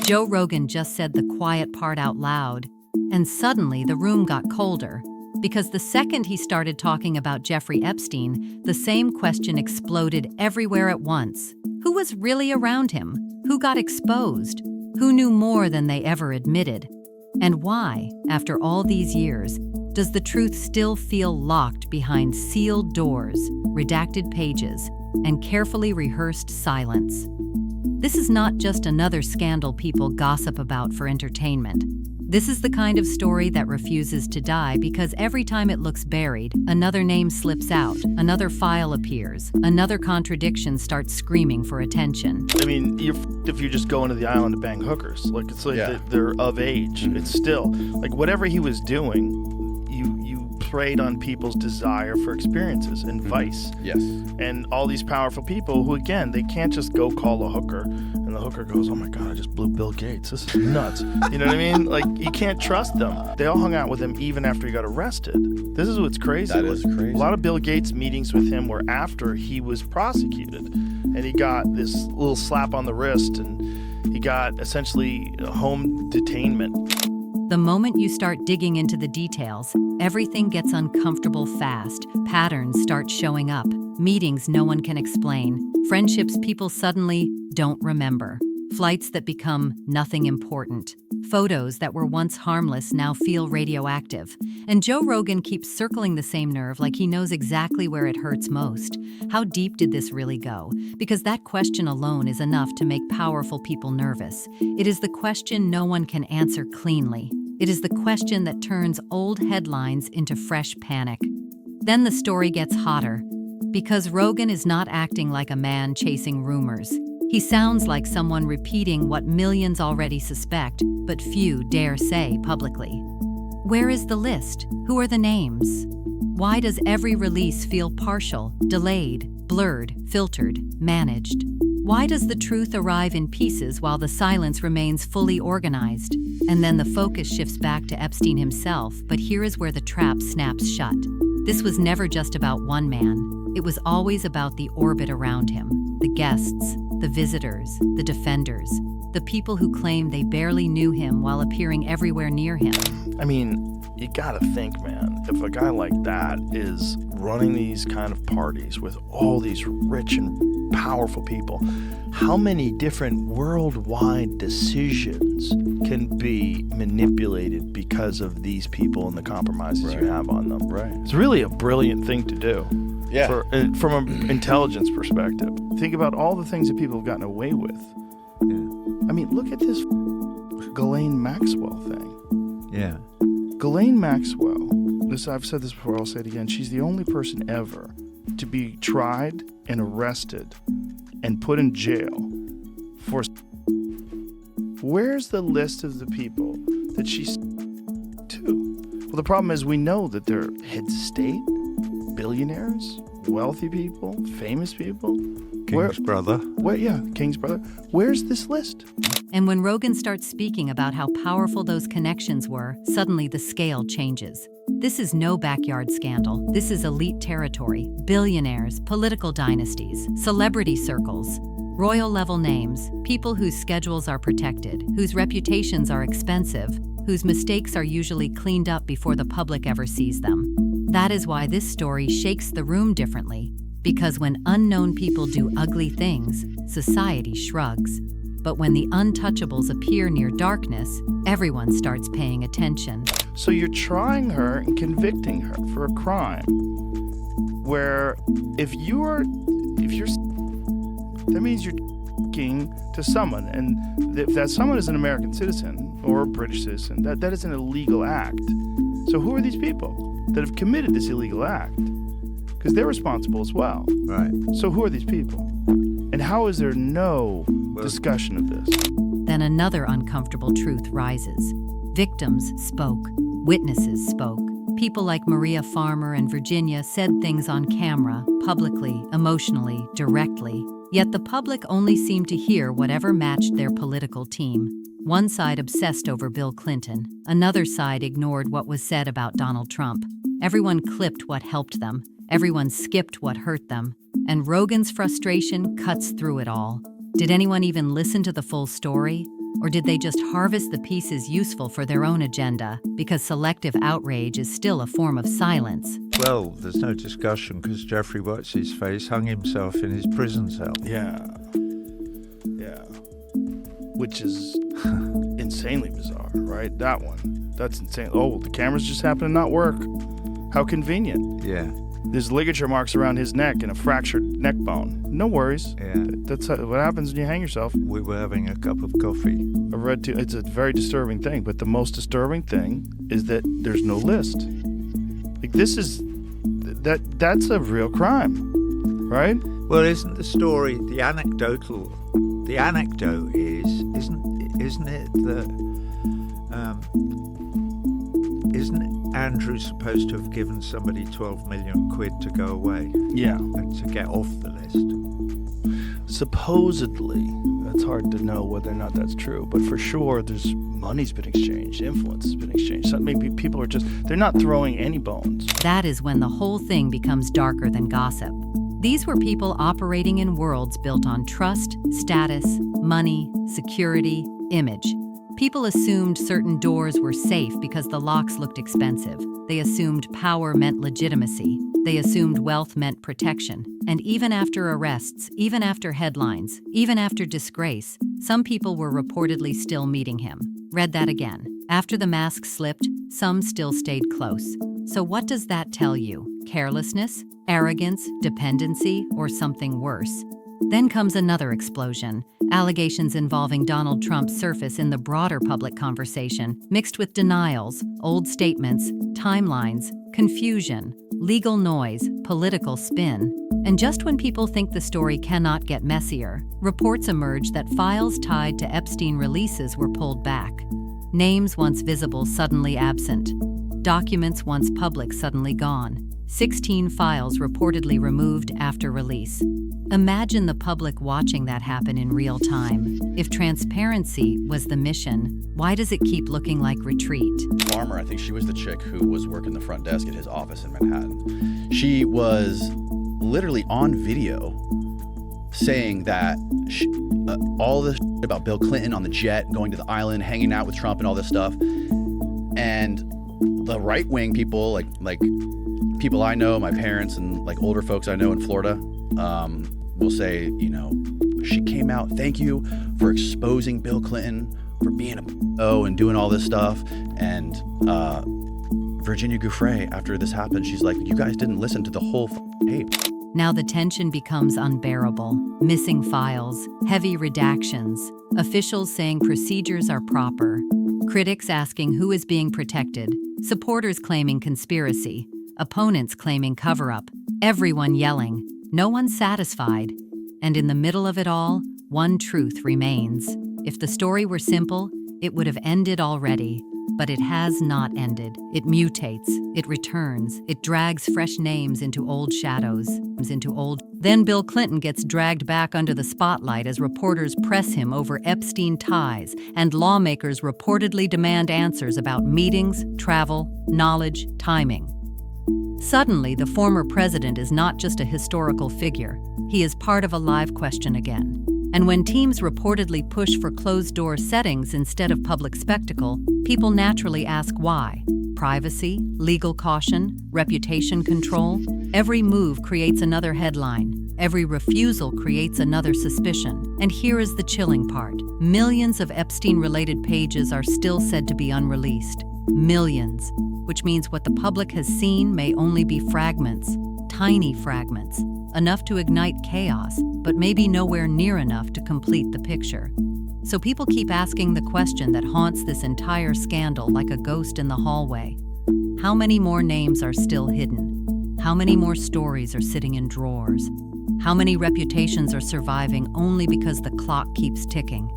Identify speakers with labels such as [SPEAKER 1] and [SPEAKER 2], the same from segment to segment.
[SPEAKER 1] Joe Rogan just said the quiet part out loud, and suddenly the room got colder. Because the second he started talking about Jeffrey Epstein, the same question exploded everywhere at once. Who was really around him? Who got exposed? Who knew more than they ever admitted? And why, after all these years, does the truth still feel locked behind sealed doors, redacted pages, and carefully rehearsed silence? This is not just another scandal people gossip about for entertainment. This is the kind of story that refuses to die because every time it looks buried, another name slips out, another file appears, another contradiction starts screaming for attention.
[SPEAKER 2] I mean, if you just go into the island to bang hookers, like it's like they're of age. It's still like whatever he was doing, you preyed on people's desire for experiences and vice.
[SPEAKER 3] Yes.
[SPEAKER 2] And all these powerful people who, again, they can't just go call a hooker and the hooker goes, "Oh my God, I just blew Bill Gates. This is nuts." You know what I mean? Like, you can't trust them. They all hung out with him even after he got arrested. This is what's crazy.
[SPEAKER 3] That is crazy.
[SPEAKER 2] A lot of Bill Gates meetings with him were after he was prosecuted. And he got this little slap on the wrist and he got essentially home detainment.
[SPEAKER 1] The moment you start digging into the details, everything gets uncomfortable fast. Patterns start showing up. Meetings no one can explain. Friendships people suddenly don't remember. Flights that become nothing important. Photos that were once harmless now feel radioactive. And Joe Rogan keeps circling the same nerve like he knows exactly where it hurts most. How deep did this really go? Because that question alone is enough to make powerful people nervous. It is the question no one can answer cleanly. It is the question that turns old headlines into fresh panic. Then the story gets hotter. Because Rogan is not acting like a man chasing rumors. He sounds like someone repeating what millions already suspect, but few dare say publicly. Where is the list? Who are the names? Why does every release feel partial, delayed, blurred, filtered, managed? Why does the truth arrive in pieces while the silence remains fully organized? And then the focus shifts back to Epstein himself, but here is where the trap snaps shut. This was never just about one man. It was always about the orbit around him, the guests, the visitors, the defenders, the people who claim they barely knew him while appearing everywhere near him.
[SPEAKER 2] I mean, you gotta think, man, if a guy like that is running these kind of parties with all these rich and powerful people, how many different worldwide decisions can be manipulated because of these people and the compromises you have on them?
[SPEAKER 3] Right.
[SPEAKER 2] It's really a brilliant thing to do.
[SPEAKER 3] Yeah.
[SPEAKER 2] From an intelligence perspective. Think about all the things that people have gotten away with.
[SPEAKER 3] Yeah.
[SPEAKER 2] I mean, look at this Ghislaine Maxwell thing.
[SPEAKER 3] Yeah.
[SPEAKER 2] Ghislaine Maxwell, I've said this before, I'll say it again, she's the only person ever to be tried and arrested and put in jail for... Where's the list of the people that she's to? Well, the problem is we know that they're heads of state, billionaires, wealthy people, famous people.
[SPEAKER 3] King's brother.
[SPEAKER 2] King's brother. Where's this list?
[SPEAKER 1] And when Rogan starts speaking about how powerful those connections were, suddenly the scale changes. This is no backyard scandal. This is elite territory, billionaires, political dynasties, celebrity circles, royal-level names, people whose schedules are protected, whose reputations are expensive, whose mistakes are usually cleaned up before the public ever sees them. That is why this story shakes the room differently, because when unknown people do ugly things, society shrugs. But when the untouchables appear near darkness, everyone starts paying attention.
[SPEAKER 2] So you're trying her and convicting her for a crime where if you're that means you're to someone, and if that someone is an American citizen or a British citizen, that is an illegal act. So who are these people that have committed this illegal act? Because they're responsible as well.
[SPEAKER 3] Right.
[SPEAKER 2] So who are these people? And how is there no discussion of this?
[SPEAKER 1] Then another uncomfortable truth rises. Victims spoke. Witnesses spoke. People like Maria Farmer and Virginia said things on camera, publicly, emotionally, directly. Yet the public only seemed to hear whatever matched their political team. One side obsessed over Bill Clinton. Another side ignored what was said about Donald Trump. Everyone clipped what helped them. Everyone skipped what hurt them. And Rogan's frustration cuts through it all. Did anyone even listen to the full story? Or did they just harvest the pieces useful for their own agenda, because selective outrage is still a form of silence?
[SPEAKER 3] Well, there's no discussion because Jeffrey What's-His-Face hung himself in his prison cell.
[SPEAKER 2] Yeah. Which is insanely bizarre, right? That one. That's insane. Oh, the cameras just happen to not work. How convenient.
[SPEAKER 3] Yeah.
[SPEAKER 2] There's ligature marks around his neck and a fractured neck bone. No worries.
[SPEAKER 3] Yeah.
[SPEAKER 2] That's what happens when you hang yourself.
[SPEAKER 3] We were having a cup of coffee.
[SPEAKER 2] It's a very disturbing thing, but the most disturbing thing is that there's no list. Like, this is that's a real crime, right?
[SPEAKER 3] Well, isn't the story the anecdote is isn't it that isn't Andrew supposed to have given somebody 12 million quid to go away?
[SPEAKER 2] Yeah.
[SPEAKER 3] And to get off the list?
[SPEAKER 2] Supposedly. It's hard to know whether or not that's true, but for sure there's money's been exchanged, influence has been exchanged. So maybe people are they're not throwing any bones.
[SPEAKER 1] That is when the whole thing becomes darker than gossip. These were people operating in worlds built on trust, status, money, security, image. People assumed certain doors were safe because the locks looked expensive. They assumed power meant legitimacy. They assumed wealth meant protection. And even after arrests, even after headlines, even after disgrace, some people were reportedly still meeting him. Read that again. After the mask slipped, some still stayed close. So what does that tell you? Carelessness, arrogance, dependency, or something worse? Then comes another explosion. Allegations involving Donald Trump surface in the broader public conversation, mixed with denials, old statements, timelines, confusion, legal noise, political spin. And just when people think the story cannot get messier, reports emerge that files tied to Epstein releases were pulled back. Names once visible suddenly absent. Documents once public suddenly gone. 16 files reportedly removed after release. Imagine the public watching that happen in real time. If transparency was the mission, why does it keep looking like retreat?
[SPEAKER 4] Farmer, I think she was the chick who was working the front desk at his office in Manhattan. She was literally on video saying that all this about Bill Clinton on the jet, going to the island, hanging out with Trump and all this stuff. And the right-wing people, like people I know, my parents and like older folks I know in Florida, will say, she came out, thank you for exposing Bill Clinton for being and doing all this stuff. And Virginia Giuffre, after this happened, she's like, you guys didn't listen to the whole tape.
[SPEAKER 1] Now the tension becomes unbearable. Missing files, heavy redactions, officials saying procedures are proper, critics asking who is being protected, supporters claiming conspiracy, opponents claiming cover-up, everyone yelling, no one satisfied. And in the middle of it all, one truth remains. If the story were simple, it would have ended already. But it has not ended. It mutates, it returns, it drags fresh names into old shadows, Then Bill Clinton gets dragged back under the spotlight as reporters press him over Epstein ties, and lawmakers reportedly demand answers about meetings, travel, knowledge, timing. Suddenly, the former president is not just a historical figure. He is part of a live question again. And when teams reportedly push for closed-door settings instead of public spectacle, people naturally ask why. Privacy, legal caution, reputation control. Every move creates another headline. Every refusal creates another suspicion. And here is the chilling part. Millions of Epstein-related pages are still said to be unreleased. Millions. Which means what the public has seen may only be fragments, tiny fragments, enough to ignite chaos, but maybe nowhere near enough to complete the picture. So people keep asking the question that haunts this entire scandal like a ghost in the hallway. How many more names are still hidden? How many more stories are sitting in drawers? How many reputations are surviving only because the clock keeps ticking?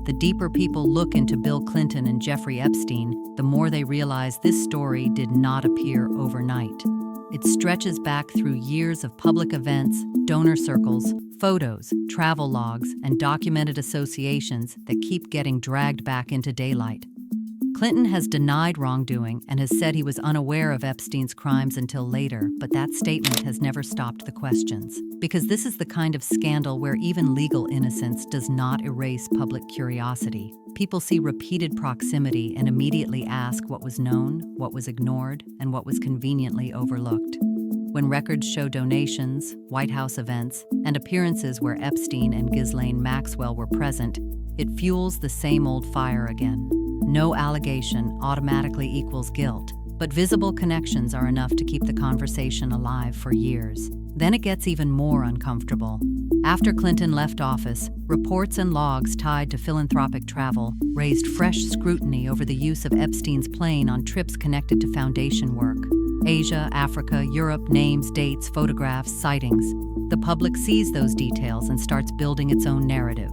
[SPEAKER 1] The deeper people look into Bill Clinton and Jeffrey Epstein, the more they realize this story did not appear overnight. It stretches back through years of public events, donor circles, photos, travel logs, and documented associations that keep getting dragged back into daylight. Clinton has denied wrongdoing and has said he was unaware of Epstein's crimes until later, but that statement has never stopped the questions. Because this is the kind of scandal where even legal innocence does not erase public curiosity. People see repeated proximity and immediately ask what was known, what was ignored, and what was conveniently overlooked. When records show donations, White House events, and appearances where Epstein and Ghislaine Maxwell were present, it fuels the same old fire again. No allegation automatically equals guilt, but visible connections are enough to keep the conversation alive for years. Then it gets even more uncomfortable. After Clinton left office, reports and logs tied to philanthropic travel raised fresh scrutiny over the use of Epstein's plane on trips connected to foundation work. Asia, Africa, Europe, names, dates, photographs, sightings. The public sees those details and starts building its own narrative.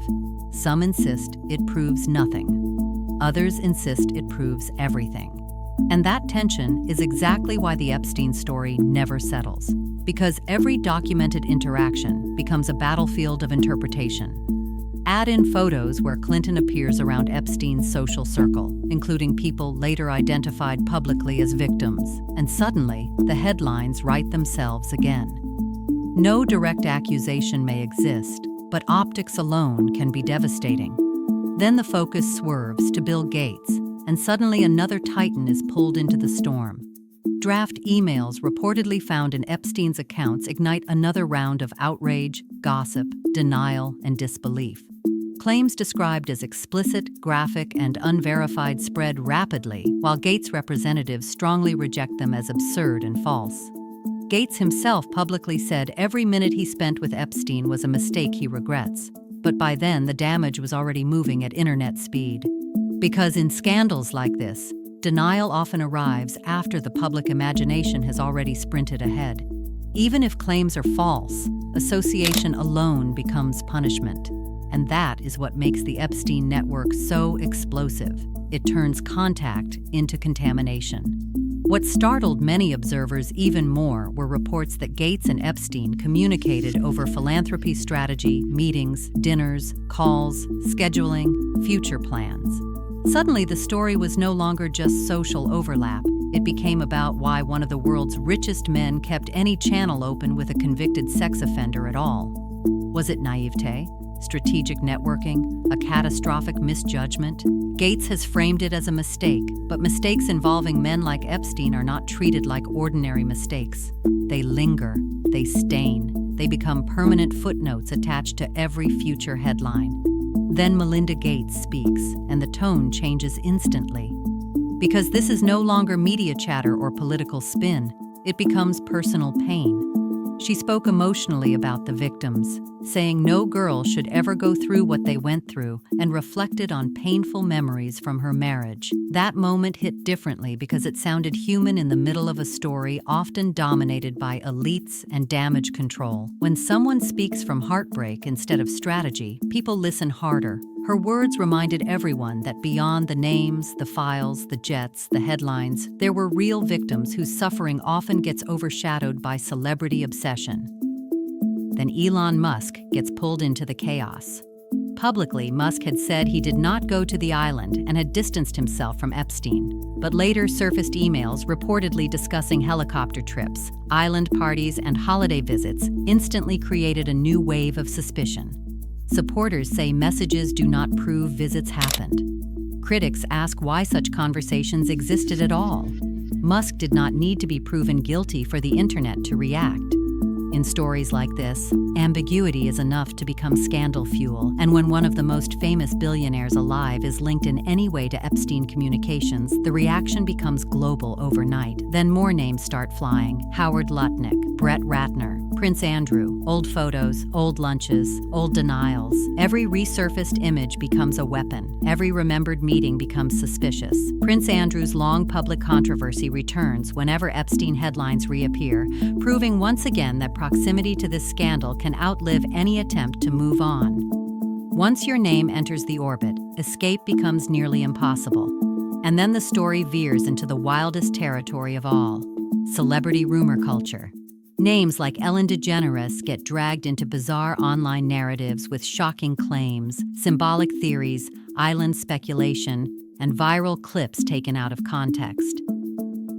[SPEAKER 1] Some insist it proves nothing. Others insist it proves everything. And that tension is exactly why the Epstein story never settles, because every documented interaction becomes a battlefield of interpretation. Add in photos where Clinton appears around Epstein's social circle, including people later identified publicly as victims, and suddenly the headlines write themselves again. No direct accusation may exist, but optics alone can be devastating. Then the focus swerves to Bill Gates, and suddenly another titan is pulled into the storm. Draft emails reportedly found in Epstein's accounts ignite another round of outrage, gossip, denial, and disbelief. Claims described as explicit, graphic, and unverified spread rapidly, while Gates representatives strongly reject them as absurd and false. Gates himself publicly said every minute he spent with Epstein was a mistake he regrets, but by then the damage was already moving at internet speed. Because in scandals like this, denial often arrives after the public imagination has already sprinted ahead. Even if claims are false, association alone becomes punishment. And that is what makes the Epstein network so explosive. It turns contact into contamination. What startled many observers even more were reports that Gates and Epstein communicated over philanthropy strategy, meetings, dinners, calls, scheduling, future plans. Suddenly, the story was no longer just social overlap. It became about why one of the world's richest men kept any channel open with a convicted sex offender at all. Was it naivete? Strategic networking, a catastrophic misjudgment? Gates has framed it as a mistake, but mistakes involving men like Epstein are not treated like ordinary mistakes. They linger, they stain, they become permanent footnotes attached to every future headline. Then Melinda Gates speaks, and the tone changes instantly. Because this is no longer media chatter or political spin, it becomes personal pain. She spoke emotionally about the victims, saying no girl should ever go through what they went through, and reflected on painful memories from her marriage. That moment hit differently because it sounded human in the middle of a story often dominated by elites and damage control. When someone speaks from heartbreak instead of strategy, people listen harder. Her words reminded everyone that beyond the names, the files, the jets, the headlines, there were real victims whose suffering often gets overshadowed by celebrity obsession. Then Elon Musk gets pulled into the chaos. Publicly, Musk had said he did not go to the island and had distanced himself from Epstein, but later surfaced emails reportedly discussing helicopter trips, island parties, and holiday visits instantly created a new wave of suspicion. Supporters say messages do not prove visits happened. Critics ask why such conversations existed at all. Musk did not need to be proven guilty for the internet to react. In stories like this, ambiguity is enough to become scandal fuel, and when one of the most famous billionaires alive is linked in any way to Epstein communications, the reaction becomes global overnight. Then more names start flying: Howard Lutnick, Brett Ratner, Prince Andrew, old photos, old lunches, old denials. Every resurfaced image becomes a weapon. Every remembered meeting becomes suspicious. Prince Andrew's long public controversy returns whenever Epstein headlines reappear, proving once again that proximity to this scandal can outlive any attempt to move on. Once your name enters the orbit, escape becomes nearly impossible. And then the story veers into the wildest territory of all: celebrity rumor culture. Names like Ellen DeGeneres get dragged into bizarre online narratives with shocking claims, symbolic theories, island speculation, and viral clips taken out of context.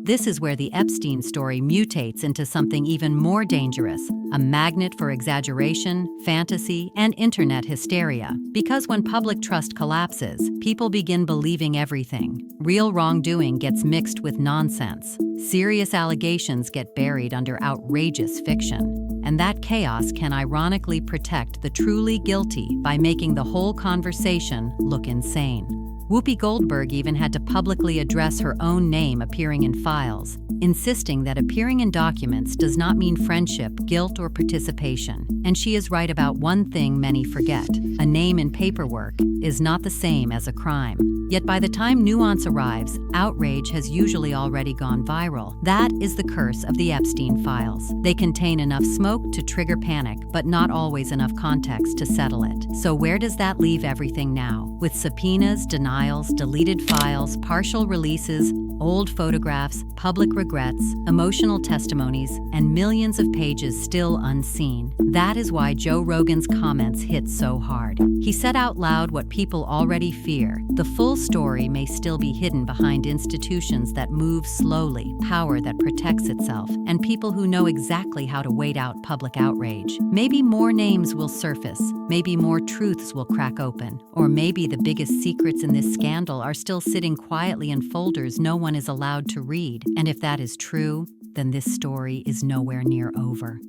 [SPEAKER 1] this is where the Epstein story mutates into something even more dangerous, a magnet for exaggeration, fantasy, and internet hysteria. Because when public trust collapses, people begin believing everything. Real wrongdoing gets mixed with nonsense. Serious allegations get buried under outrageous fiction. And that chaos can ironically protect the truly guilty by making the whole conversation look insane. Whoopi Goldberg even had to publicly address her own name appearing in files, insisting that appearing in documents does not mean friendship, guilt, or participation. And she is right about one thing many forget: a name in paperwork is not the same as a crime. Yet by the time nuance arrives, outrage has usually already gone viral. That is the curse of the Epstein files. They contain enough smoke to trigger panic, but not always enough context to settle it. So where does that leave everything now? With subpoenas, denials, deleted files, partial releases, old photographs, public regrets, emotional testimonies, and millions of pages still unseen. That is why Joe Rogan's comments hit so hard. He said out loud what people already fear: the full story may still be hidden behind institutions that move slowly, power that protects itself, and people who know exactly how to wait out public outrage. Maybe more names will surface, maybe more truths will crack open, or maybe the biggest secrets in this scandal are still sitting quietly in folders no one is allowed to read. And if that is true, then this story is nowhere near over.